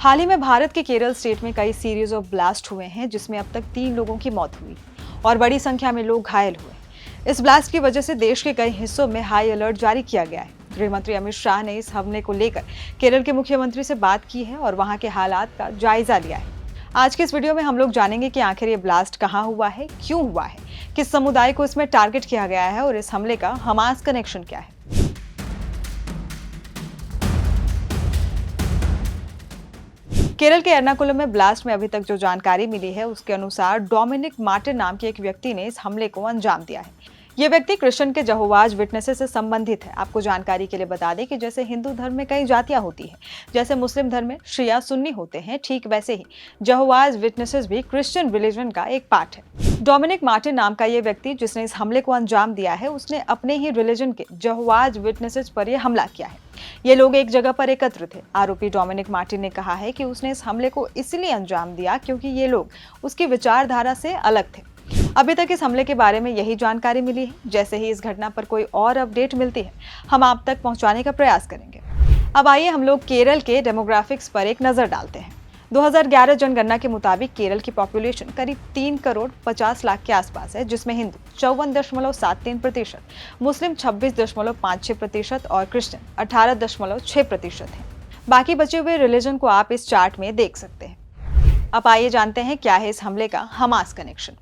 हाल ही में भारत के केरल स्टेट में कई सीरीज ऑफ ब्लास्ट हुए हैं, जिसमें अब तक 3 लोगों की मौत हुई और बड़ी संख्या में लोग घायल हुए। इस ब्लास्ट की वजह से देश के कई हिस्सों में हाई अलर्ट जारी किया गया है। गृह मंत्री अमित शाह ने इस हमले को लेकर केरल के मुख्यमंत्री से बात की है और वहां के हालात का जायजा लिया है। आज के इस वीडियो में हम लोग जानेंगे कि आखिर ये ब्लास्ट कहाँ हुआ है, क्यों हुआ है, किस समुदाय को इसमें टारगेट किया गया है और इस हमले का हमास कनेक्शन क्या है। केरल के एर्नाकुलम में ब्लास्ट में अभी तक जो जानकारी मिली है उसके अनुसार डोमिनिक मार्टिन नाम के एक व्यक्ति ने इस हमले को अंजाम दिया है। ये व्यक्ति क्रिश्चियन के जहोवाज विटनेसेस से संबंधित है। आपको जानकारी के लिए बता दें कि जैसे हिंदू धर्म में कई जातियां होती हैं, जैसे मुस्लिम धर्म में शिया सुन्नी होते हैं, ठीक वैसे ही जहोवाज विटनेसेस भी क्रिश्चियन रिलीजन का एक पार्ट है। डोमिनिक मार्टिन नाम का ये व्यक्ति जिसने इस हमले को अंजाम दिया है, उसने अपने ही रिलीजन के जहोवाज विटनेसेस पर यह हमला किया है। ये लोग एक जगह पर एकत्र थे। आरोपी डोमिनिक मार्टिन ने कहा है कि उसने इस हमले को इसलिए अंजाम दिया क्योंकि ये लोग उसकी विचारधारा से अलग थे। अभी तक इस हमले के बारे में यही जानकारी मिली है। जैसे ही इस घटना पर कोई और अपडेट मिलती है, हम आप तक पहुंचाने का प्रयास करेंगे। अब आइए हम लोग केरल के डेमोग्राफिक्स पर एक नजर डालते हैं। 2011 जनगणना के मुताबिक केरल की पॉपुलेशन करीब 3 करोड़ 50 लाख के आसपास है, जिसमें हिंदू 54.73%, मुस्लिम 26.56% और क्रिश्चियन 18.6% हैं। बाकी बचे हुए रिलीजन को आप इस चार्ट में देख सकते हैं। अब आइए जानते हैं क्या है इस हमले का हमास कनेक्शन।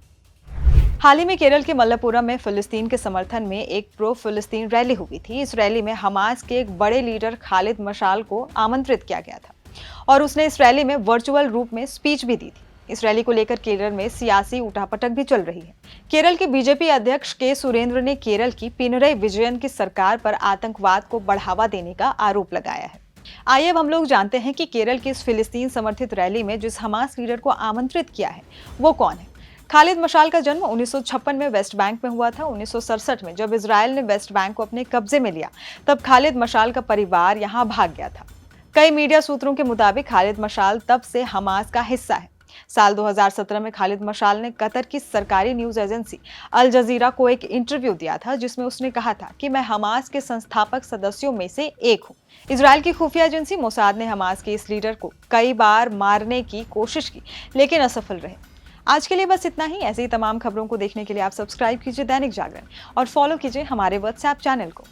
हाल ही में केरल के मल्लपुरम में फिलिस्तीन के समर्थन में एक प्रो फिलिस्तीन रैली हुई थी। इस रैली में हमास के एक बड़े लीडर खालिद मशाल को आमंत्रित किया गया था और उसने इस रैली में वर्चुअल रूप में स्पीच भी दी थी। इस रैली को लेकर केरल में सियासी उठापटक भी चल रही है। केरल के बीजेपी अध्यक्ष के सुरेंद्र ने केरल की पिनरई विजयन की सरकार पर आतंकवाद को बढ़ावा देने का आरोप लगाया है। आइए अब हम लोग जानते हैं कि केरल की इस फिलिस्तीन समर्थित रैली में जिस हमास लीडर को आमंत्रित किया है वो कौन है। खालिद मशाल का जन्म 1956 में वेस्ट बैंक में हुआ था। 1967 में जब इजराइल ने वेस्ट बैंक को अपने कब्जे में लिया, तब खालिद मशाल का परिवार यहां भाग गया था। कई मीडिया सूत्रों के मुताबिक खालिद मशाल तब से हमास का हिस्सा है। साल 2017 में खालिद मशाल ने कतर की सरकारी न्यूज एजेंसी अल जजीरा को एक इंटरव्यू दिया था, जिसमें उसने कहा था कि मैं हमास के संस्थापक सदस्यों में से एक हूं। इजराइल की खुफिया एजेंसी मोसाद ने हमास के इस लीडर को कई बार मारने की कोशिश की, लेकिन असफल रहे। आज के लिए बस इतना ही। ऐसे ही तमाम खबरों को देखने के लिए आप सब्सक्राइब कीजिए दैनिक जागरण और फॉलो कीजिए हमारे व्हाट्सएप चैनल को।